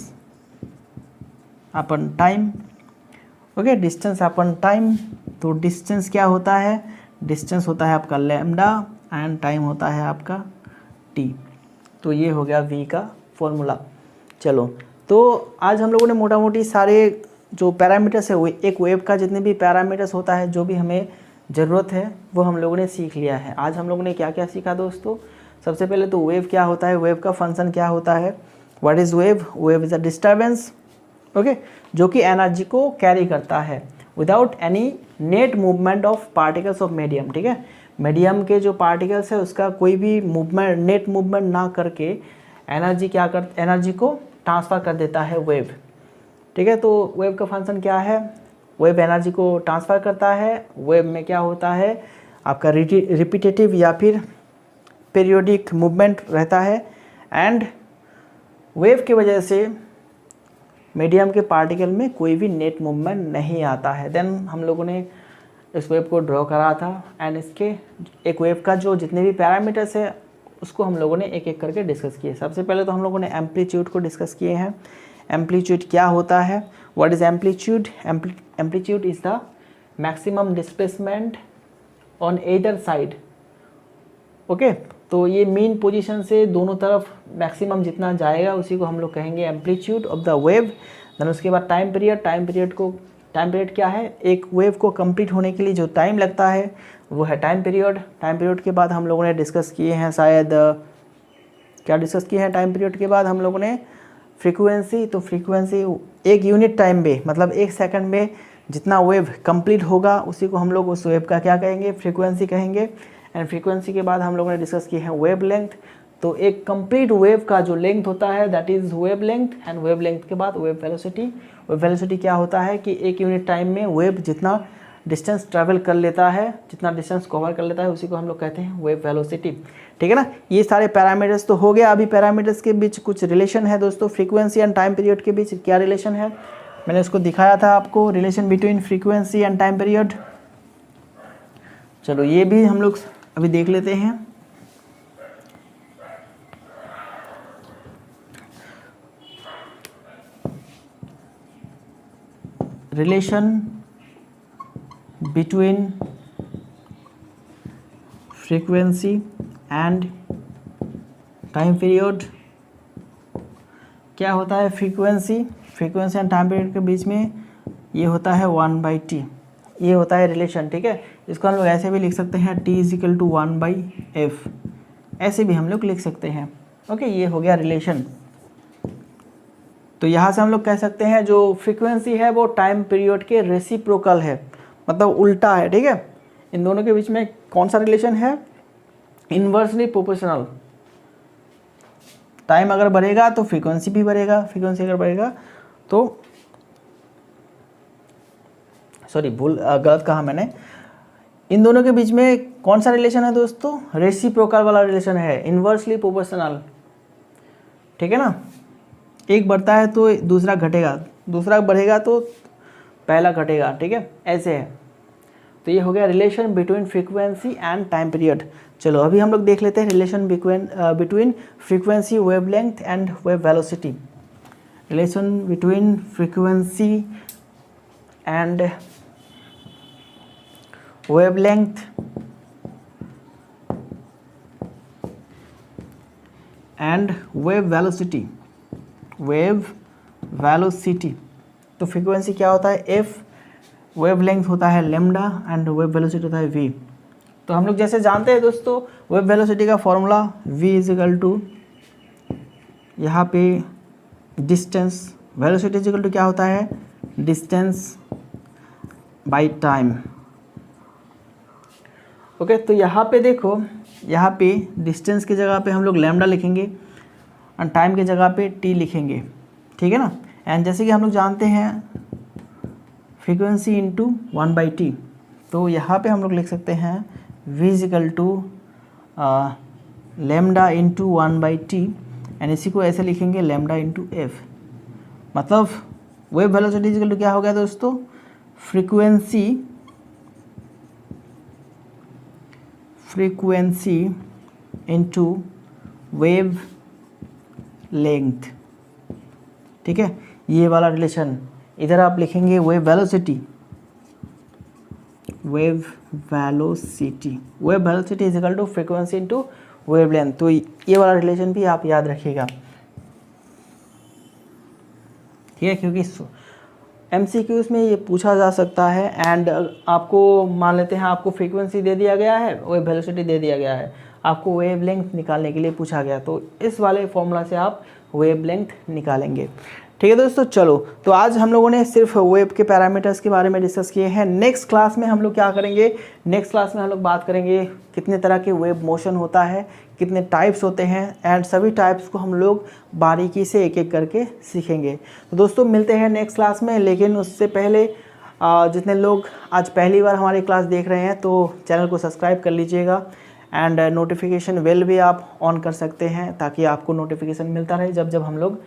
अपन टाइम, ओके, डिस्टेंस अपन टाइम। तो डिस्टेंस क्या होता है, डिस्टेंस होता है आपका लैम्डा एंड टाइम होता है आपका t। तो ये हो गया v का फॉर्मूला। चलो तो आज हम लोगों ने मोटा मोटी सारे जो पैरामीटर्स है, एक वेव का जितने भी पैरामीटर्स होता है, जो भी हमें ज़रूरत है वो हम लोगों ने सीख लिया है। आज हम लोगों ने क्या क्या सीखा दोस्तों, सबसे पहले तो वेव क्या होता है, वेव का फंक्शन क्या होता है, what is wave, wave is a disturbance, okay, जो कि एनर्जी को कैरी करता है without any net movement of particles of medium, ठीक है। मीडियम के जो पार्टिकल्स है उसका कोई भी मूवमेंट, नेट मूवमेंट ना करके एनर्जी को ट्रांसफ़र कर देता है वेव, ठीक है। तो वेव का फंक्शन क्या है, वेव एनर्जी को ट्रांसफ़र करता है। वेव में क्या होता है आपका रिपीटेटिव या फिर पीरियोडिक मूवमेंट रहता है, एंड वेव की वजह से मीडियम के पार्टिकल में कोई भी नेट मूवमेंट नहीं आता है। देन हम लोगों ने इस वेव को ड्रॉ करा था, एंड इसके एक वेव का जो जितने भी पैरामीटर्स है उसको हम लोगों ने एक एक करके डिस्कस किए। सबसे पहले तो हम लोगों ने एम्पलीट्यूड को डिस्कस किए हैं। एम्पलीट्यूड क्या होता है, what is amplitude, amplitude is the maximum displacement on either side, okay. तो ये मीन पोजीशन से दोनों तरफ मैक्सिमम जितना जाएगा उसी को हम लोग कहेंगे amplitude of the wave. Then उसके बाद टाइम पीरियड क्या है, एक वेव को कंप्लीट होने के लिए जो टाइम लगता है वो है टाइम पीरियड के बाद हम लोगों ने डिस्कस किए हैं शायद क्या डिस्कस किए हैं टाइम पीरियड के बाद हम लोगों ने फ्रीक्वेंसी। तो फ्रीक्वेंसी एक यूनिट टाइम में मतलब एक सेकंड में जितना वेव कंप्लीट होगा उसी को हम लोग उस वेव का क्या कहेंगे, फ्रीक्वेंसी कहेंगे। एंड फ्रीक्वेंसी के बाद हम लोगों ने डिस्कस किए हैं वेव लेंथ। तो एक कंप्लीट वेव का जो लेंथ होता है that is wave length. And wave length के बाद वेव वेलोसिटी क्या होता है कि एक यूनिट टाइम में वेव जितना डिस्टेंस ट्रैवल कर लेता है, जितना डिस्टेंस कवर कर लेता है उसी को हम लोग कहते हैं वेव वेलोसिटी। ठीक है ना, ये सारे पैरामीटर्स तो हो गया। अभी पैरामीटर्स के बीच कुछ रिलेशन है दोस्तों, फ्रीक्वेंसी एंड टाइम पीरियड के बीच क्या रिलेशन है मैंने उसको दिखाया था आपको, relation between frequency and time period. चलो ये भी हम लोग अभी देख लेते हैं। Relation between frequency and time period क्या होता है, फ्रीक्वेंसी एंड टाइम पीरियड के बीच में ये होता है 1/t, ये होता है रिलेशन। ठीक है, इसको हम लोग ऐसे भी लिख सकते हैं t = 1/f, ऐसे भी हम लोग लिख सकते हैं। ओके, ये हो गया रिलेशन। तो यहाँ से हम लोग कह सकते हैं जो फ्रीक्वेंसी है वो टाइम पीरियड के रेसिप्रोकल है, मतलब उल्टा है। ठीक है, इन दोनों के बीच में कौन सा रिलेशन है, इन्वर्सली प्रोपोर्शनल। टाइम अगर बढ़ेगा तो फ्रीक्वेंसी भी बढ़ेगा, फ्रीक्वेंसी अगर बढ़ेगा तो गलत कहा मैंने। इन दोनों के बीच में कौन सा रिलेशन है दोस्तों, रेसिप्रोकल वाला रिलेशन है, इन्वर्सली प्रोपोर्शनल। ठीक है ना, एक बढ़ता है तो दूसरा घटेगा, दूसरा बढ़ेगा तो पहला घटेगा। ठीक है, ऐसे है। तो ये हो गया relation between frequency and time period. चलो अभी हम लोग देख लेते हैं relation between frequency, wavelength and wave velocity. Relation between frequency and wavelength and wave velocity. तो फ्रीक्वेंसी क्या होता है f, वेव लेंथ होता है लैम्डा एंड वेव वेलोसिटी होता है v। तो हम लोग जैसे जानते हैं दोस्तों वेव वेलोसिटी का फॉर्मूला v = यहाँ पे डिस्टेंस, वेलोसिटी = क्या होता है, डिस्टेंस बाय टाइम। ओके, तो यहाँ पे देखो, यहाँ पे डिस्टेंस की जगह पे हम लोग लैम्डा लिखेंगे और टाइम की जगह पे t लिखेंगे। ठीक है ना, एंड जैसे कि हम लोग जानते हैं फ्रीक्वेंसी × 1/t, तो यहाँ पे हम लोग लिख सकते हैं v = लैम्डा × 1/t एंड इसी को ऐसे लिखेंगे लैम्डा × f। मतलब वेव वेलोसिटी = क्या हो गया दोस्तों, फ्रीक्वेंसी × वेव लेंथ। ठीक है, ये वाला रिलेशन इधर आप लिखेंगे wave velocity = frequency × wave length. तो ये वाला रिलेशन भी आप याद रखिएगा। ठीक है, क्योंकि MCQs में ये पूछा जा सकता है। एंड आपको मान लेते हैं आपको फ्रीक्वेंसी दे दिया गया है, वेव वेलोसिटी दे दिया गया है, आपको वेव लेंथ निकालने के लिए पूछा गया, तो इस वाले फॉर्मूला से आप वेव लेंथ निकालेंगे। ठीक है दोस्तों, चलो तो आज हम लोगों ने सिर्फ वेव के पैरामीटर्स के बारे में डिस्कस किए हैं। नेक्स्ट क्लास में हम लोग क्या करेंगे, नेक्स्ट क्लास में हम लोग बात करेंगे कितने तरह के वेव मोशन होता है, कितने टाइप्स होते हैं, एंड सभी टाइप्स को हम लोग बारीकी से एक एक करके सीखेंगे। तो दोस्तों मिलते हैं नेक्स्ट क्लास में, लेकिन उससे पहले जितने लोग आज पहली बार हमारी क्लास देख रहे हैं तो चैनल को सब्सक्राइब कर लीजिएगा एंड नोटिफिकेशन बेल भी आप ऑन कर सकते हैं ताकि आपको नोटिफिकेशन मिलता रहे जब जब हम लोग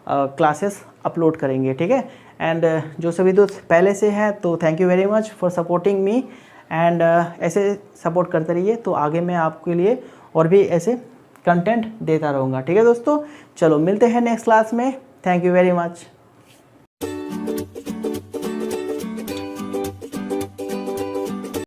क्लासेस अपलोड करेंगे। ठीक है, एंड जो सभी दोस्त पहले से हैं तो thank you very much for supporting me and ऐसे सपोर्ट करते रहिए, तो आगे मैं आपके लिए और भी ऐसे कंटेंट देता रहूँगा। ठीक है दोस्तों, चलो मिलते हैं नेक्स्ट क्लास में। Thank you very much.